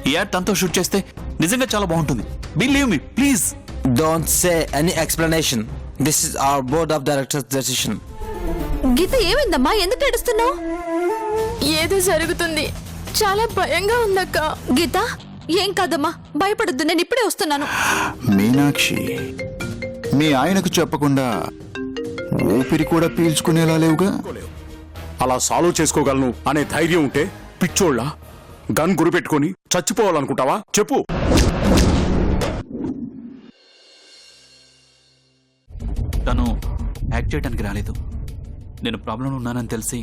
ఈ యాడ్ తనతో షూట్ చేస్తే నిజంగా చాలా బాగుంటుంది. Believe me please. Don't say any explanation. This is our board of directors decision. గీత ఏమైందమ్మా, ఎందుకు ఏడుస్తున్నావు? ఏదో జరుగుతుంది, చాలా భయంగా ఉందక్క. గీత ఏం కాదమ్మా, భయపడద్దు, నేను ఇప్పుడే వస్తున్నాను. మీనాక్షి, మీ ఆయనకు చెప్పకుండా ఊపిరి కూడా పీల్చుకునేలా లేవుగా. అలా సాల్వ్ చేసుకోగలను అనే ధైర్యం ఉంటే పిచ్చోళ్ళ గన్ గురిపెట్టుకొని చచ్చిపోవాలనుకుంటావా? చెప్పు. తను యాక్ట్ చేయడానికి రాలేదు. నేను ప్రాబ్లంలో ఉన్నానని తెలిసి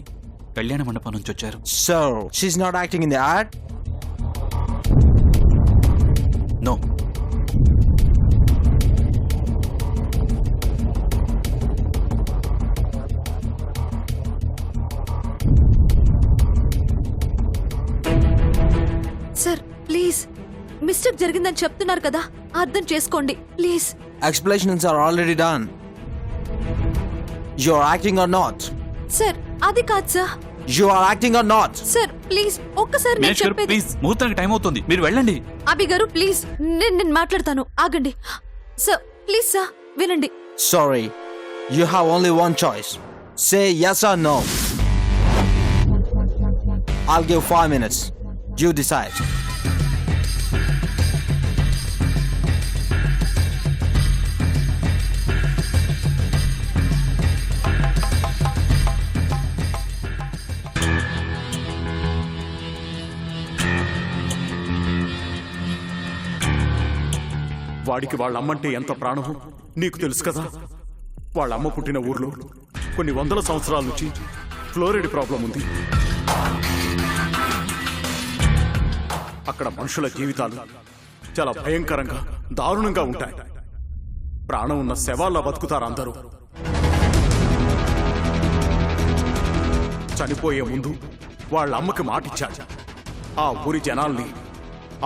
కళ్యాణ మండపం నుంచి వచ్చారు. So, she's not acting in the ad? No. Sir please, mistake జరిగిందని చెప్తున్నారు కదా, అర్థం చేసుకోండి please. Explanations are already done. You're acting or not? Sir అది కాదు sir. You are acting or not? Sir please ఒక్కసారి నేను మీనాక్షి గారు చెప్పేది. ప్లీజ్, ముహూర్తానికి టైం అవుతుంది, మీరు వెళ్ళండి. అభి గారు ప్లీజ్, నేను మాట్లాడతాను, ఆగండి. సార్ ప్లీజ్ సార్ వినండి. Sorry. You have only one choice. Say yes or no. I'll give 5 minutes. You decide. వాడికి వాళ్ళ అమ్మంటే ఎంత ప్రాణమో నీకు తెలుసు కదా. వాళ్ళ అమ్మ పుట్టిన ఊర్లో కొన్ని వందల సంవత్సరాల నుంచి ఫ్లోరైడ్ ప్రాబ్లం ఉంది. అక్కడ మనుషుల జీవితాలు చాలా భయంకరంగా దారుణంగా ఉంటాయి. ప్రాణం ఉన్న శవాల్లో బతుకుతారు అందరూ. చనిపోయే ముందు వాళ్ళ అమ్మకి మాటిచ్చాడు, ఆ ఊరి జనాల్ని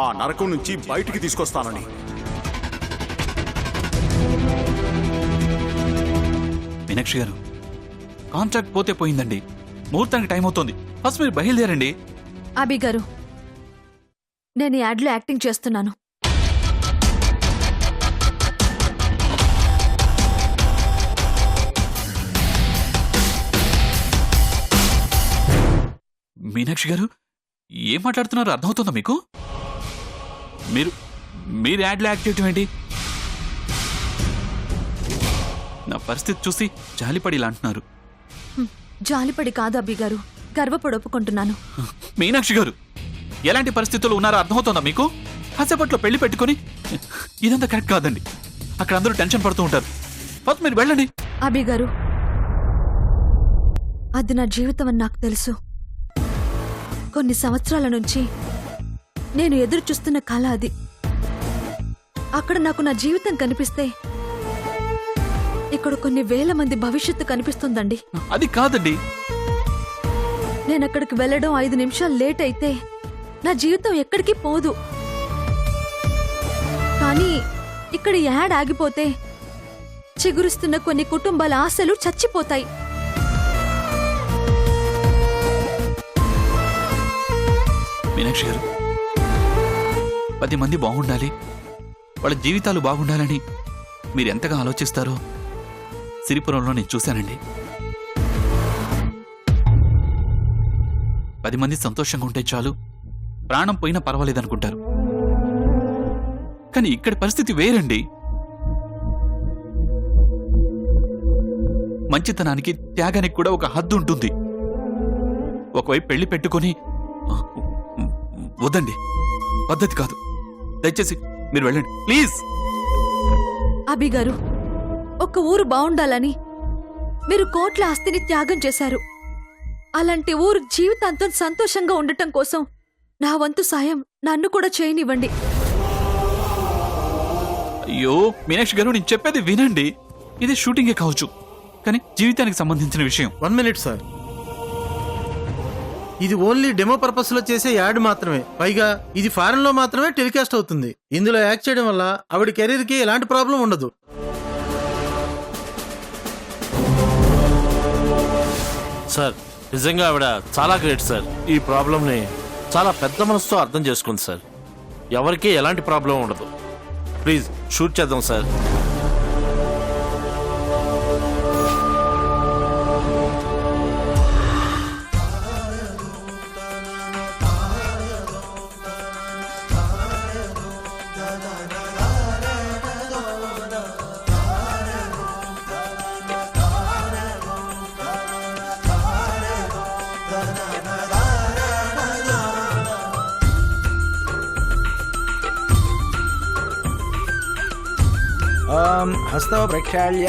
ఆ నరకం నుంచి బయటికి తీసుకొస్తానని. మీనాక్షి గారు, కాంట్రాక్ట్ పోతే పోయిందండి, ముహూర్తానికి టైం అవుతుంది, ఫస్ట్ మీరు బయలుదేరండి. అభి గారు, నేను ఈ యాడ్లో యాక్టింగ్ చేస్తున్నాను. మీనాక్షి గారు ఏం మాట్లాడుతున్నారో అర్థమవుతుందా మీకు? మీరు యాడ్లో యాక్ట్ చేయటం ఏంటి? నా పరిస్థితి చూసి జాలిపడి ఇలా అంటున్నారు. జాలిపడి కాదు అభి గారు, గర్వపడి ఒప్పుకుంటున్నాను. మీనాక్షి గారు, ఎలాంటి పరిస్థితుల్లో ఉన్నారో అర్థమవుతుందా మీకు? కాసేపట్లో పెళ్లి పెట్టుకుని ఇదంతా కరెక్ట్ కాదండి. అక్కడ అందరూ టెన్షన్ పడుతూ ఉంటారు. ఫస్ట్ మీరు వెళ్ళండి. అభి గారు, అది నా జీవితం అని నాకు తెలుసు. కొన్ని సంవత్సరాల నుంచి నేను ఎదురు చూస్తున్న కళ అది. అక్కడ నాకు నా జీవితం కనిపిస్తే ఇక్కడ కొన్ని వేల మంది భవిష్యత్తు కనిపిస్తుందండి. అది కాదండి. నేను అక్కడికి వెళ్ళడం 5 నిమిషాలు లేట్ అయితే నా జీవితం ఎక్కడికి పోదు. కానీ ఇక్కడ యాడ్ ఆగిపోతే చిగురుస్తున్న కొన్ని కుటుంబాల ఆశలు చచ్చిపోతాయి. మీనాక్షి గారు, 10 మంది బాగుండాలి, వాళ్ళ జీవితాలు బాగుండాలని మీరు ఎంతగా ఆలోచిస్తారో సిరిపురంలో నేను చూశానండి. 10 మంది సంతోషంగా ఉంటే చాలు, ప్రాణం పోయినా పర్వాలేదనుకుంటారు. కానీ ఇక్కడ పరిస్థితి వేరండి. మంచితనానికి, త్యాగానికి కూడా ఒక హద్దు ఉంటుంది. ఒకవైపు పెళ్లి పెట్టుకొని వద్దండి, పద్ధతి కాదు. దయచేసి మీరు వెళ్ళండి ప్లీజ్. అభి గారు, ఒక ఊరు బాగుండాలని మీరు కోట్ల ఆస్తిని త్యాగం చేశారు. అలాంటి ఊరు జీవితాంతం సంతోషంగా ఉండటం కోసం నా వంతు సాయం నన్ను కూడా చేయనివ్వండి. అయ్యో మీనాక్షి గారు, నేను చెప్పేది వినండి. ఇది షూటింగే కావచ్చు, కానీ జీవితానికి సంబంధించిన విషయం. 1 మినిట్ సార్. ఇది ఓన్లీ డెమో పర్పస్ లో చేసే యాడ్ మాత్రమే. పైగా ఇది ఫారెన్ లో మాత్రమే టెలికాస్ట్ అవుతుంది. ఇందులో యాక్ట్ చేయడం వల్ల ఆవిడ కెరీర్ కి ఎలాంటి ప్రాబ్లం ఉండదు. సార్ నిజంగా ఆవిడ చాలా గ్రేట్ సార్. ఈ ప్రాబ్లంని చాలా పెద్ద మనసుతో అర్థం చేసుకుంది సార్. ఎవరికీ ఎలాంటి ప్రాబ్లం ఉండదు. ప్లీజ్ షూట్ చేద్దాం సార్. ओम हस्तो प्रक्षाल्य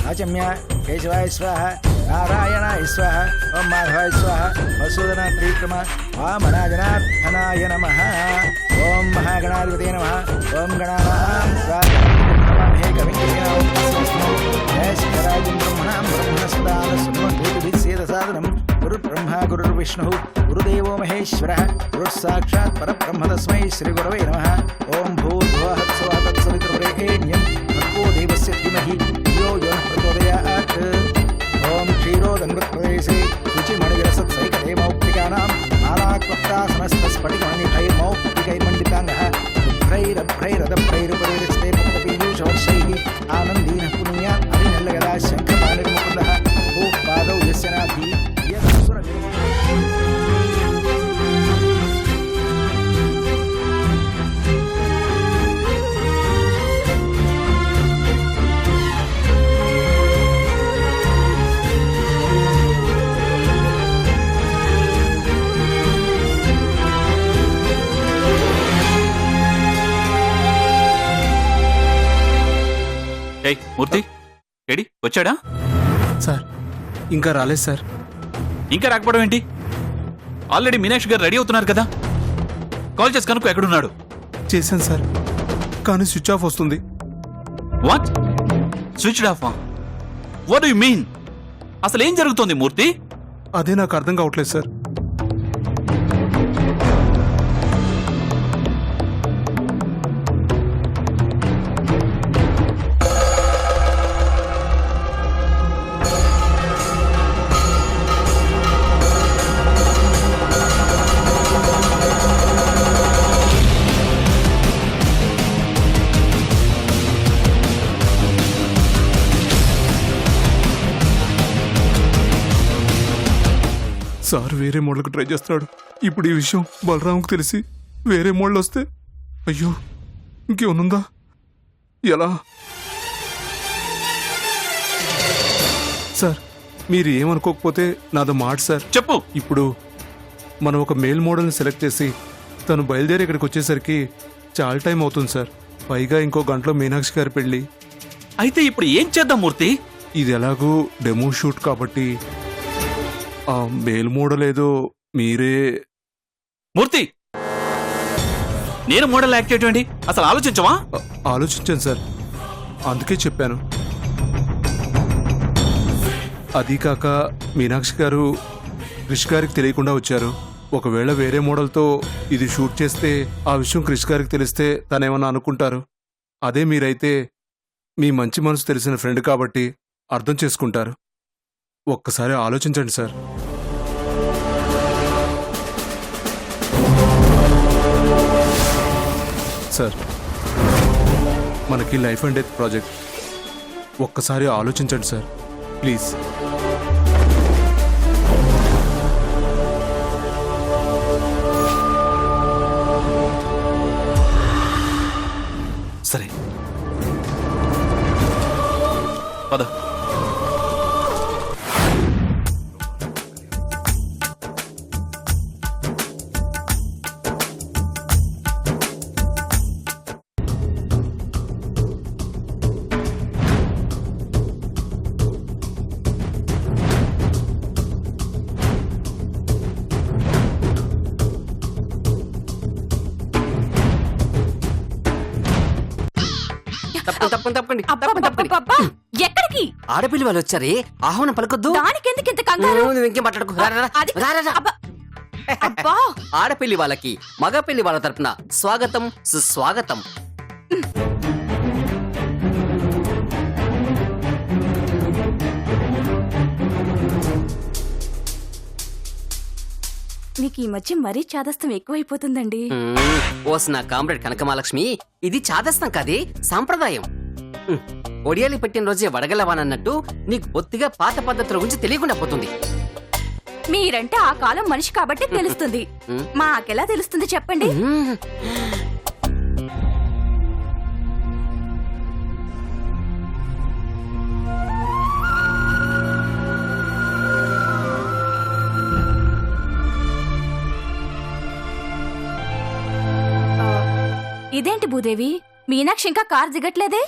आचम्य केशवाय स्वाहा नारायणाय स्वाहा ओम माधवाय स्वाहा वसुधना त्रिक्रम वामनाजनार्दनाय नमः ओम महागणाधिपतये नमः ओम गणानां हे कविं जयश्रीराजं ब्रह्मणां ब्रह्मणस्पदानसुमन्वेदभिसेदसादनं गुरुर्ब्रह्मा गुरुर्विष्णुः गुरुदेवो महेश्वरः गुरुस्साक्षात् परब्रह्म तस्मै श्रीगुरवे नमः ओम भूर्भुवः स्वः तत्सवितुर्वरेण्यं देवस्य धीमहि यो यो नः प्रचोदयात् ओम क्षीरोदन्वत्प्रदेशे शुचिमणिविरसत्सैकदेवौक्तिकानां आलाक्वक्तासनस्तस्फटिकमणिभैर्मौक्तिकैर्मण्डिताङ्गः शुभ्रैरभ्रैरदभ्रैरुपरिरचिते मुक्तपीयूषवर्षैः आनन्दीनः पुण्यात् अभिनल्लगदा शङ्खपाणिर्मुकुन्दः भूपादौ यस्य नाभि यदसुरवे ఏయ్ మూర్తి, ఏడి వచ్చాడా? సార్ ఇంకా రాలేదు సార్. ఇంకా రాకపోవడం ఏంటి? ఆల్రెడీ మీనాక్షి గారు రెడీ అవుతున్నారు కదా. కాల్ చేసి కనుక్కో ఎక్కడున్నాడు. చేశాను సార్, కానీ స్విచ్ ఆఫ్ వస్తుంది. What? Switch off? What do you mean? అసలు ఏం జరుగుతోంది మూర్తి? అదే నాకు అర్థం కావట్లేదు సార్. సార్ వేరే మోడల్కి ట్రై చేస్తున్నాడు. ఇప్పుడు ఈ విషయం బలరాంకు తెలిసి వేరే మోడల్ వస్తే అయ్యో ఇంకేమనుందా? ఎలా? సార్ మీరు ఏమనుకోకపోతే నాదో మాట సార్. చెప్పు. ఇప్పుడు మనం ఒక మేల్ మోడల్ని సెలెక్ట్ చేసి తను బయలుదేరి ఇక్కడికి వచ్చేసరికి చాలా టైం అవుతుంది సార్. పైగా ఇంకో గంటలో మీనాక్షి గారి పెళ్ళి. అయితే ఇప్పుడు ఏం చేద్దాం మూర్తి? ఇది ఎలాగూ డెమో షూట్ కాబట్టి ఆ మేల్ మోడల్ ఏదో మీరే. మూర్తి, నేను మోడల్ యాక్ట్ చేయటం ఏంటి? అసలు ఆలోచించవా? ఆలోచించాను సార్, అందుకే చెప్పాను. అది కాక మీనాక్షి గారు క్రిష్ గారికి తెలియకుండా వచ్చారు. ఒకవేళ వేరే మోడల్తో ఇది షూట్ చేస్తే ఆ విషయం క్రిష్ గారికి తెలిస్తే తనేమన్నా అనుకుంటారు. అదే మీరైతే మీ మంచి మనసు తెలిసిన ఫ్రెండ్ కాబట్టి అర్థం చేసుకుంటారు. ఒక్కసారి ఆలోచించండి సార్. సార్ మనకి లైఫ్ అండ్ డెత్ ప్రాజెక్ట్. ఒక్కసారి ఆలోచించండి సార్ ప్లీజ్. సరే పద. తప్పండి. అబ్బబ్బబ్బబ్బబ్బా! ఎక్కడికి? ఆడపిల్లి వాళ్ళు వచ్చారే, ఆహ్వానం పలకొద్దు. దానికెందుకు ఇంత కంగారు? ఇంకేం మాట్లాడుకో. అది- అబ్బా! అబ్బా! ఆడపిల్లి వాళ్ళకి మగపిల్లి వాళ్ళ తరపున స్వాగతం సుస్వాగతం. మీకు ఈ మధ్య మరీ చాదస్తం ఎక్కువైపోతుందండి. ఓస్ నా కామ్రేడ్ కనకమాలక్ష్మి, ఇది చాదస్తం కాదే, సాంప్రదాయం. ఒడియాలి పెట్టిన రోజే వడగలవానన్నట్టు నీకు బొత్తిగా పాత పద్ధతుల గురించి తెలియకుండా పోతుంది. మీరంటే ఆ కాలం మనిషి కాబట్టి తెలుస్తుంది. మాకెలా తెలుస్తుంది చెప్పండి? ఇదేంటి భూదేవి, మీనాక్షి ఇంకా కార్ దిగట్లేదే?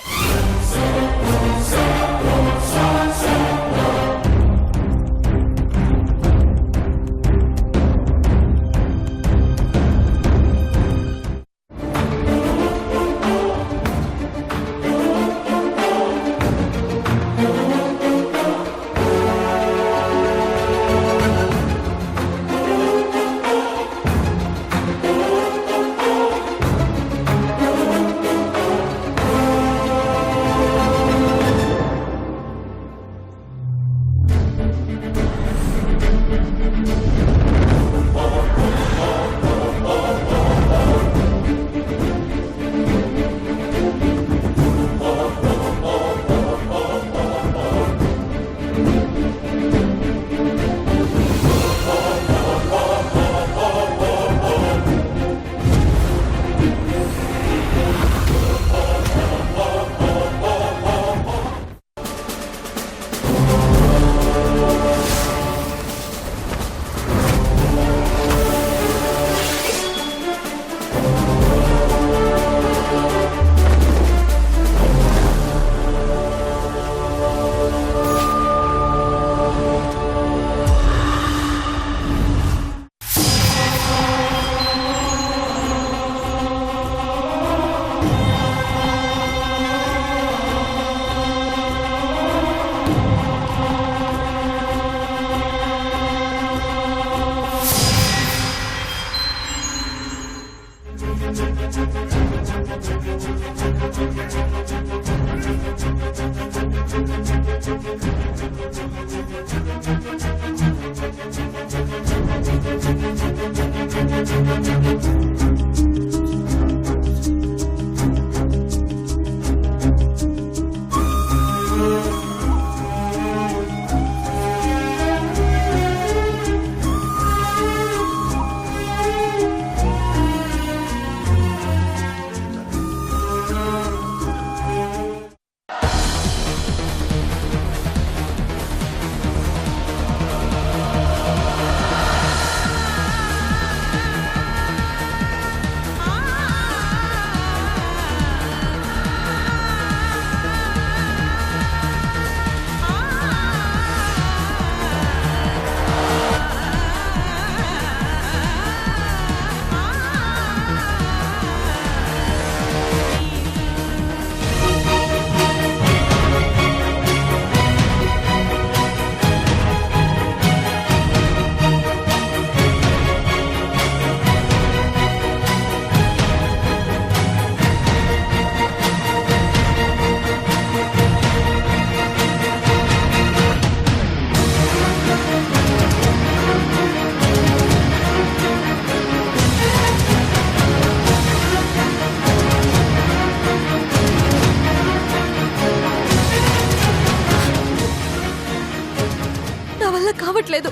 కావట్లేదు,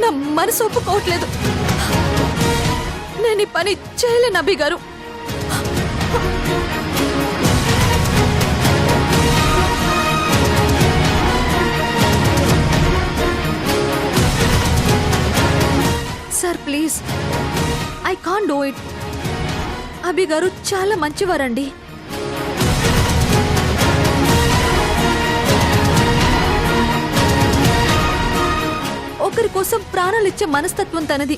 నా మనసు ఒప్పుకోవట్లేదు. నేను ఈ పని చేయలేను Abhi garu. Sir please, I can't do it. Abhi garu చాలా మంచివారండి. ఒకరి కోసం ప్రాణాలిచ్చే మనస్తత్వం తనది.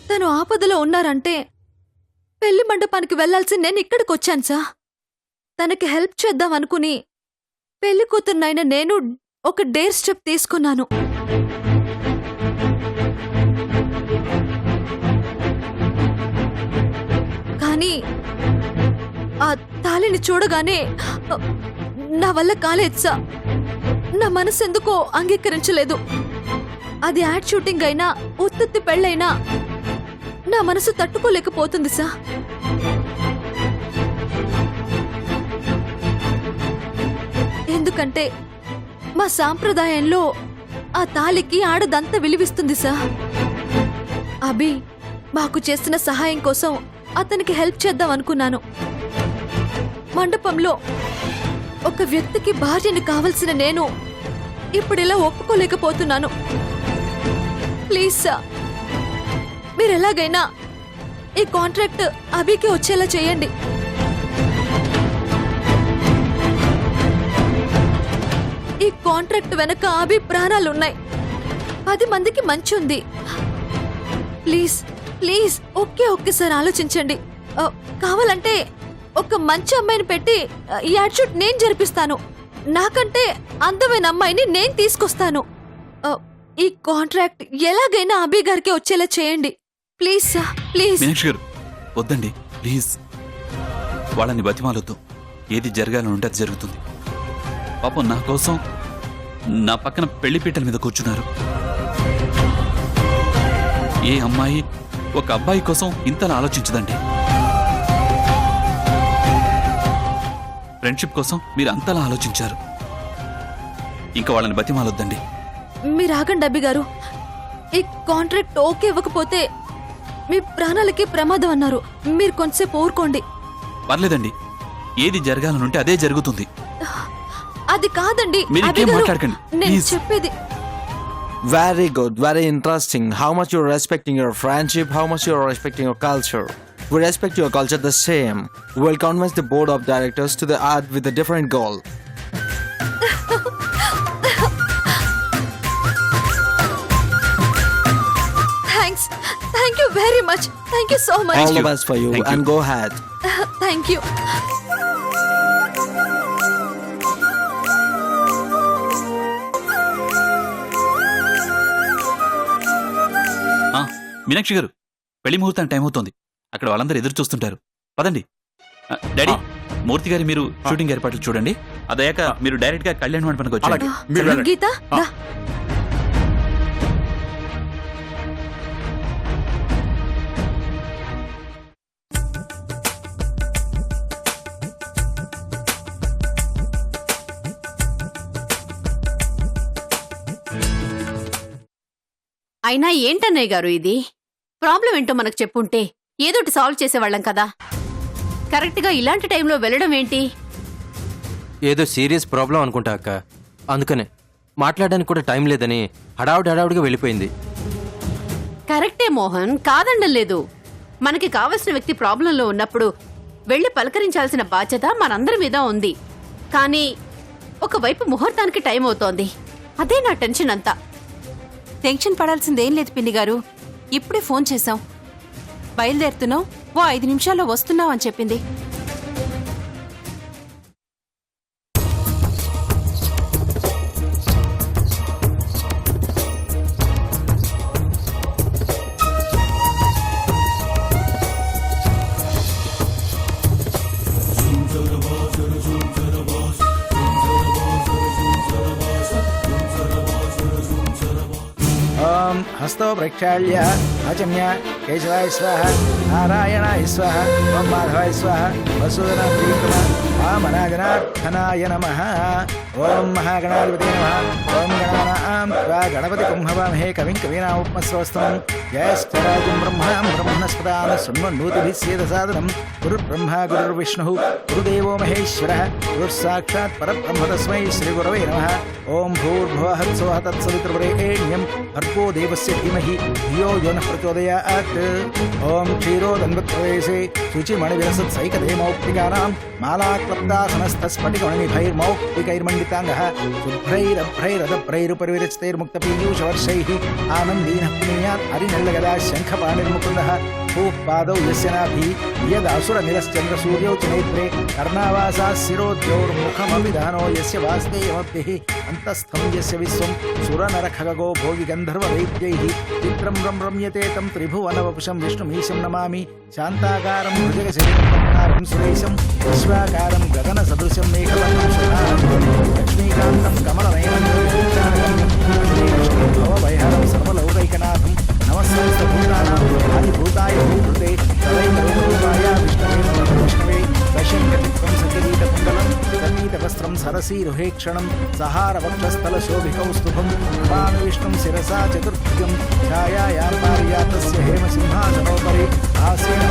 తను ఆపదలో ఉన్నారంటే పెళ్లి మండపానికి వెళ్లాల్సి నేను ఇక్కడికి వచ్చాను సార్. తనకి హెల్ప్ చేద్దాం అనుకుని పెళ్లి కూతురునైనా నేను ఒక డేర్ స్టెప్ తీసుకున్నాను. కానీ ఆ తాళిని చూడగానే నా వల్ల కాలేదు సార్. నా మనసు ఎందుకో అంగీకరించలేదు. అది యాడ్ షూటింగ్ అయినా ఉత్తుత్తి పెళ్ళైనా నా మనసు తట్టుకోలేకపోతుంది సార్. ఎందుకంటే మా సాంప్రదాయంలో ఆ తాలికి ఆడదంతా విలువిస్తుంది సార్. అభి మాకు చేసిన సహాయం కోసం అతనికి హెల్ప్ చేద్దాం అనుకున్నాను. మండపంలో ఒక వ్యక్తికి భార్యని కావలసిన నేను ఇప్పుడు ఇలా ఒప్పుకోలేకపోతున్నాను. ప్లీజ్ సార్, మీరు ఎలాగైనా ఈ కాంట్రాక్ట్ అభికి వచ్చేలా చేయండి. ఈ కాంట్రాక్ట్ వెనక అభి ప్రాణాలున్నాయి. 10 మందికి మంచి ఉంది. ప్లీజ్ ప్లీజ్ ఒక్కసారి ఆలోచించండి. కావాలంటే ఒక మంచి అమ్మాయిని పెట్టి ఈ యాడ్ షూట్ నేను జరిపిస్తాను. నాకంటే అందమైన అమ్మాయిని నేను తీసుకొస్తాను. ఈ కాంట్రాక్ట్ ఎలాగైనా అభి గారికి వచ్చేలా చేయండి. Please sir, please. మీనాక్షి గారు వద్దండి, ప్లీజ్. వాళ్ళని బతిమాలొద్దు. ఏది జరగాలని ఉంటే అది జరుగుతుంది. పాపం నా కోసం నా పక్కన పెళ్లిపీటల మీద కూర్చున్నారు. ఏ అమ్మాయి ఒక అబ్బాయి కోసం ఇంతలా ఆలోచించదండి. ఫ్రెండ్షిప్ కోసం మీరు అంతలా ఆలోచించారు. ఇంకా వాళ్ళని బతిమాలొద్దండి. మీరు ఆగండి అభి గారు. ఈ కాంట్రాక్ట్ ఓకే ఇవ్వకపోతే మీ ప్రాణాలకి ప్రమాదం అన్నారు. మీరు కొంచెంసేపు ఊరుకోండి. పర్లేదండి, ఏది జరగాలనుంటే అదే జరుగుతుంది. అది కాదండి మీరు అభి ఇంకేం గారు, మాట్లాడకండి, నేను ప్లీజ్. చెప్పేది. Very good, very interesting. How much you're respecting your friendship, how much you're respecting your culture. We respect your culture the same. We'll convince the board of directors to the art with a different goal. Thanks, thank you very much. Thank you so much. All the best for you Thank you. and go ahead. Thank you. Meenakshi గారు, పెళ్లి ముహూర్తానికి time అవుతోంది. అక్కడ వాళ్ళందరూ ఎదురు చూస్తుంటారు. పదండి. Daddy, మూర్తి గారి మీరు షూటింగ్ ఏర్పాట్లు చూడండి. అదయ్యాక మీరు డైరెక్ట్ గా కళ్యాణ మండపానికి వచ్చారు. అలాగే, మీరు వెళ్ళండి. గీత దా. అయినా ఏంటన్నయ్య గారు ఇది? ప్రాబ్లం ఏంటో మనకు చెప్పుంటే ఏదోటి సాల్వ్ చేసేవాళ్ళం కదా. కరెక్ట్ గా ఇలాంటి టైంలో వెళ్ళడం ఏంటి? ఏదో సీరియస్ ప్రాబ్లం అనుకుంటా అక్క. అందుకనే మాట్లాడడానికి కూడా టైం లేదని హడావుడిగా వెళ్ళిపోయింది. కరెక్టే మోహన్, కాదండం లేదు. మనకి కావలసిన వ్యక్తి ప్రాబ్లంలో ఉన్నప్పుడు వెళ్ళి పలకరించాల్సిన బాధ్యత మనందరి మీద ఉంది. కానీ ఒకవైపు ముహూర్తానికి టైం అవుతోంది. అదే నా టెన్షన్ అంతా. టెన్షన్ పడాల్సిందేం లేదు పిన్ని గారు. ఇప్పుడే ఫోన్ చేశాం. బయలుదేరుతున్నాం, ఓ 5 నిమిషాల్లో వస్తున్నాం అని చెప్పింది. ఓం హస్తో ప్రక్షాళ్య అచమ్య కేశవాయ స్వాహ, నారాయణాయ స్వాహ, ఓం మాధవాయ స్వాహ, వసూదన ప్రీతమ వామనాగనాథనాయ నమః. ఓం మహాగణాధిపతి నమః. ఓం గణానాం త్వా గణపతి కుంభవామహే కవిం కవీనాముపమస్రవస్తమం. జ్యేష్ఠరాజం బ్రహ్మణాం బ్రహ్మణస్పదాన శృణ్వన్నోతిభిः సేదసాదనం. గురుర్బ్రహ్మా గురుర్విష్ణుః గురుదేవో మహేశ్వరः గురుస్సాక్షాత్ పరబ్రహ్మ తస్మై శ్రీగురవే నమః. ఓం భూర్భువః స్వః తత్సవితుర్వరేణ్యం భర్గో దేవస్య ధీమహి ధియో యో నః ప్రచోదయాత్. ఓం క్షీరోదన్వత్ప్రవేశే శుచిమణివిలసత్సైకదేమౌక్తికానాం మాలాక్లప్తాసనస్తస్ఫటికమణిభైర్మౌక్తికైర్మండితాంగः శుభ్రైరభ్రైరదభ్రైరుపరివిరచితైర్ముక్తపీయూషవర్షైः ఆనందీనః పునీయాత్ హరినల్లగదా శంఖపాణిర్ముకుందः భూః పాదౌ యస్య నాభి యదసురనిలశ్చంద్రసూర్యౌ చ నేత్రే కర్ణావాసా శిరోద్యోర్ముఖమపి దానో యస్య వాస్తేయమప్యః అంతస్థం యస్య విశ్వం సురనరఖగో భోగి గంధర్వదైత్యైః చిత్రం రమ్యతే తం త్రిభువనవపుషం విష్ణుమీశం నమామి. శాంతాకారం భుజగశరీరం సురేశం విశ్వాకారం గగన సదృశం మేఘవర్ణం శుభాం లక్ష్మీకాంతం కమలనయనం వందే విష్ణు భవభయహరం సర్వలోకైకనాథం నమస్సంస్తభూతానాం ఆదిభూతాయ భూభృతే తదైకరూపాయ విష్ణవే దశంగతిత్వం సకిరీటకుండలం సన్నీతవస్త్రం సరసీరుహేక్షణం సహారవక్షస్థలశోభికౌస్తుభం నమామి విష్ణుం శిరసా చతుర్భుజం ఛాయాయాం పారియాతస్య హేమసింహాసనోపరి ఆసీన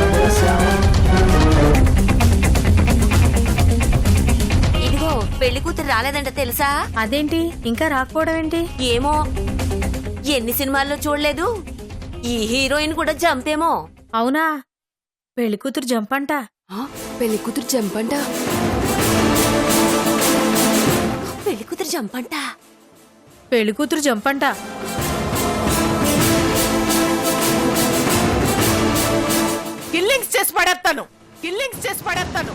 ఇదిగో పెళ్లి కూతురు రాలేదంట తెలుసా? అదేంటి ఇంకా రాకపోవడం ఏంటి? ఏమో, ఎన్ని సినిమాల్లో చూడలేదు. ఈ హీరోయిన్ కూడా జంపేమో. అవునా? పెళ్లి కూతురు జంపంట. పెళ్లి కూతురు జంపంట. పెళ్లి కూతురు జంపంట. పెళ్లి కూతురు జంపంట. కిల్లింగ్స్ చేసి పడేస్తాను.